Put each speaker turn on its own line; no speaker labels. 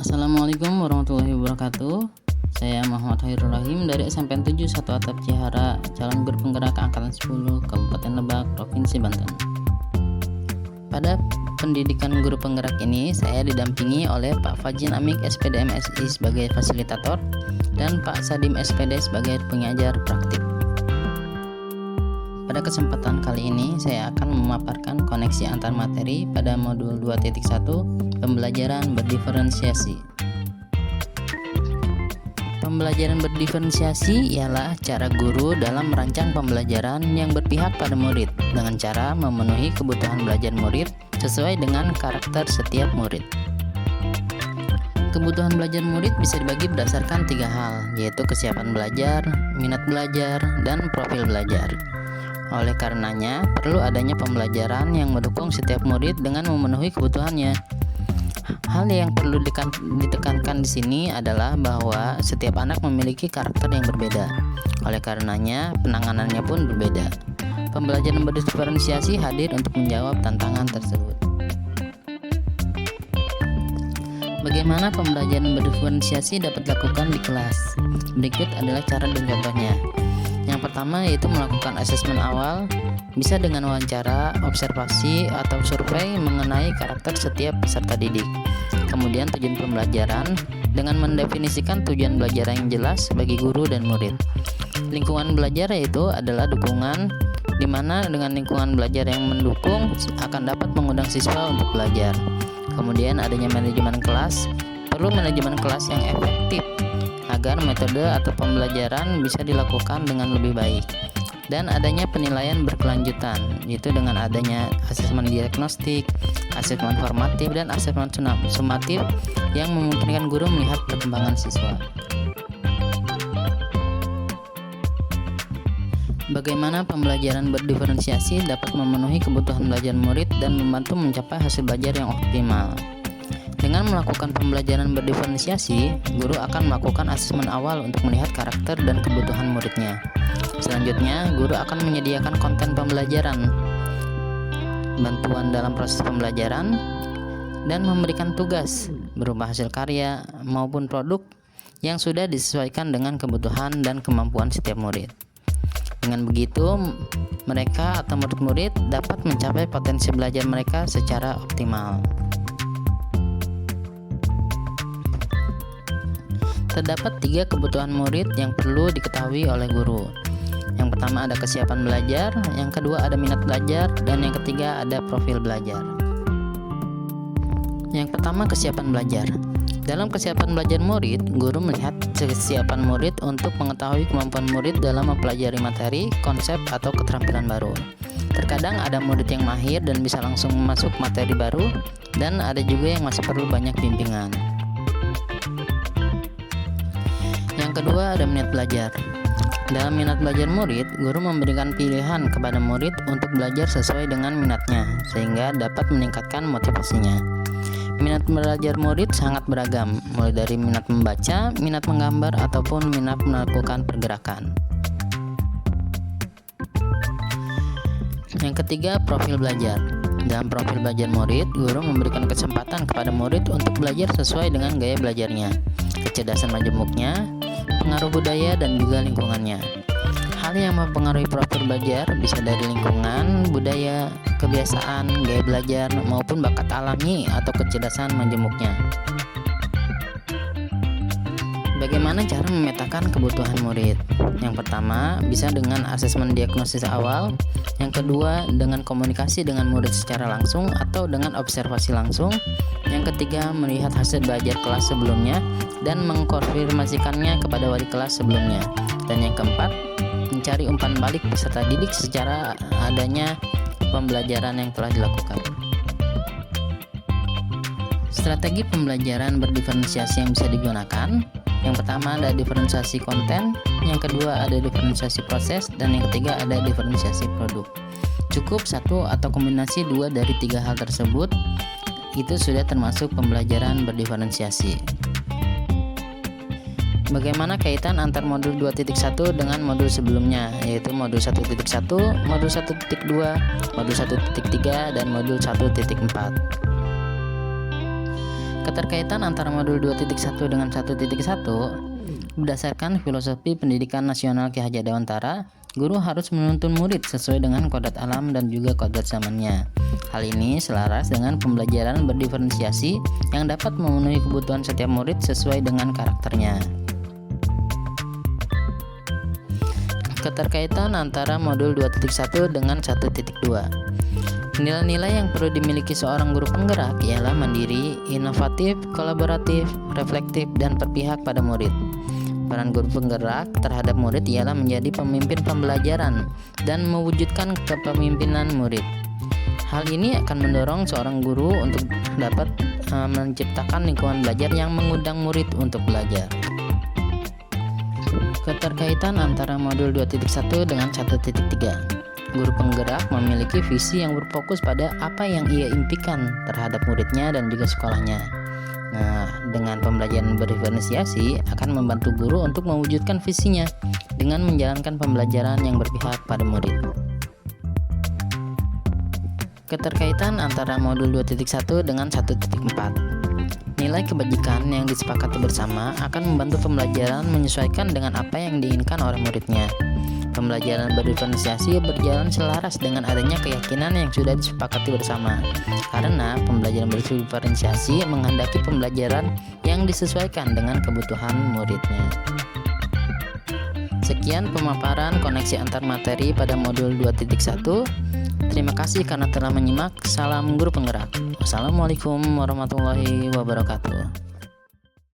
Assalamualaikum warahmatullahi wabarakatuh. Saya Muhammad Khairul Rahim dari SMPN 7 1 Atap Cihara, calon guru penggerak angkatan 10 Kabupaten Lebak, Provinsi Banten. Pada pendidikan guru penggerak ini, saya didampingi oleh Pak Fajin Amik SPD MSI sebagai fasilitator dan Pak Sadim SPD sebagai pengajar praktik. Pada kesempatan kali ini, saya akan memaparkan koneksi antar materi pada modul 2.1 pembelajaran berdiferensiasi. Pembelajaran berdiferensiasi ialah cara guru dalam merancang pembelajaran yang berpihak pada murid dengan cara memenuhi kebutuhan belajar murid sesuai dengan karakter setiap murid. Kebutuhan belajar murid bisa dibagi berdasarkan 3 hal, yaitu kesiapan belajar, minat belajar, dan profil belajar. Oleh karenanya, perlu adanya pembelajaran yang mendukung setiap murid dengan memenuhi kebutuhannya. Hal yang perlu ditekankan di sini adalah bahwa setiap anak memiliki karakter yang berbeda. Oleh karenanya, penanganannya pun berbeda. Pembelajaran berdiferensiasi hadir untuk menjawab tantangan tersebut. Bagaimana pembelajaran berdiferensiasi dapat dilakukan di kelas? Berikut adalah cara dan contohnya. Yang pertama yaitu melakukan asesmen awal, bisa dengan wawancara, observasi, atau survei mengenai karakter setiap peserta didik. Kemudian tujuan pembelajaran dengan mendefinisikan tujuan belajar yang jelas bagi guru dan murid. Lingkungan belajar yaitu adalah dukungan, di mana dengan lingkungan belajar yang mendukung akan dapat mengundang siswa untuk belajar. Kemudian adanya manajemen kelas, perlu manajemen kelas yang efektif agar metode atau pembelajaran bisa dilakukan dengan lebih baik. Dan adanya penilaian berkelanjutan, yaitu dengan adanya asesmen diagnostik, asesmen formatif, dan asesmen sumatif yang memungkinkan guru melihat perkembangan siswa. Bagaimana pembelajaran berdiferensiasi dapat memenuhi kebutuhan belajar murid dan membantu mencapai hasil belajar yang optimal. Dengan melakukan pembelajaran berdiferensiasi, guru akan melakukan asesmen awal untuk melihat karakter dan kebutuhan muridnya. Selanjutnya, guru akan menyediakan konten pembelajaran, bantuan dalam proses pembelajaran, dan memberikan tugas berupa hasil karya maupun produk yang sudah disesuaikan dengan kebutuhan dan kemampuan setiap murid. Dengan begitu, mereka atau murid-murid dapat mencapai potensi belajar mereka secara optimal. Terdapat 3 kebutuhan murid yang perlu diketahui oleh guru. Yang pertama ada kesiapan belajar, yang kedua ada minat belajar, dan yang ketiga ada profil belajar. Yang pertama kesiapan belajar. Dalam kesiapan belajar murid, guru melihat kesiapan murid untuk mengetahui kemampuan murid dalam mempelajari materi, konsep, atau keterampilan baru. Terkadang ada murid yang mahir dan bisa langsung masuk materi baru, dan ada juga yang masih perlu banyak bimbingan. Yang kedua ada minat belajar. Dalam minat belajar murid, guru memberikan pilihan kepada murid untuk belajar sesuai dengan minatnya, sehingga dapat meningkatkan motivasinya. Minat belajar murid sangat beragam, mulai dari minat membaca, minat menggambar, ataupun minat melakukan pergerakan. Yang ketiga, profil belajar. Dalam profil belajar murid, guru memberikan kesempatan kepada murid untuk belajar sesuai dengan gaya belajarnya, kecerdasan majemuknya, pengaruh budaya, dan juga lingkungannya. Hal yang mempengaruhi profil belajar bisa dari lingkungan, budaya, kebiasaan, gaya belajar, maupun bakat alami atau kecerdasan majemuknya. Bagaimana cara memetakan kebutuhan murid? Yang pertama, bisa dengan asesmen diagnosis awal. Yang kedua, dengan komunikasi dengan murid secara langsung atau dengan observasi langsung. Yang ketiga, melihat hasil belajar kelas sebelumnya dan mengkonfirmasikannya kepada wali kelas sebelumnya. Dan yang keempat, mencari umpan balik peserta didik secara adanya pembelajaran yang telah dilakukan. Strategi pembelajaran berdiferensiasi yang bisa digunakan. Yang pertama ada diferensiasi konten, yang kedua ada diferensiasi proses, dan yang ketiga ada diferensiasi produk. Cukup 1 atau kombinasi 2 dari 3 hal tersebut, itu sudah termasuk pembelajaran berdiferensiasi. Bagaimana kaitan antar modul 2.1 dengan modul sebelumnya, yaitu modul 1.1, modul 1.2, modul 1.3, dan modul 1.4. Keterkaitan antara modul 2.1 dengan 1.1 berdasarkan filosofi pendidikan nasional Ki Hajar Dewantara, guru harus menuntun murid sesuai dengan kodrat alam dan juga kodrat zamannya. Hal ini selaras dengan pembelajaran berdiferensiasi yang dapat memenuhi kebutuhan setiap murid sesuai dengan karakternya. Keterkaitan antara modul 2.1 dengan 1.2. Nilai-nilai yang perlu dimiliki seorang guru penggerak ialah mandiri, inovatif, kolaboratif, reflektif, dan berpihak pada murid. Peran guru penggerak terhadap murid ialah menjadi pemimpin pembelajaran dan mewujudkan kepemimpinan murid. Hal ini akan mendorong seorang guru untuk dapat menciptakan lingkungan belajar yang mengundang murid untuk belajar. Keterkaitan antara modul 2.1 dengan 1.3. Guru penggerak memiliki visi yang berfokus pada apa yang ia impikan terhadap muridnya dan juga sekolahnya. Nah, dengan pembelajaran berdiferensiasi akan membantu guru untuk mewujudkan visinya dengan menjalankan pembelajaran yang berpihak pada murid. Keterkaitan antara modul 2.1 dengan 1.4. Nilai kebajikan yang disepakati bersama akan membantu pembelajaran menyesuaikan dengan apa yang diinginkan oleh muridnya. Pembelajaran berdiferensiasi berjalan selaras dengan adanya keyakinan yang sudah disepakati bersama. Karena pembelajaran berdiferensiasi menghendaki pembelajaran yang disesuaikan dengan kebutuhan muridnya. Sekian pemaparan koneksi antar materi pada modul 2.1. Terima kasih karena telah menyimak. Salam guru penggerak. Wassalamualaikum warahmatullahi wabarakatuh.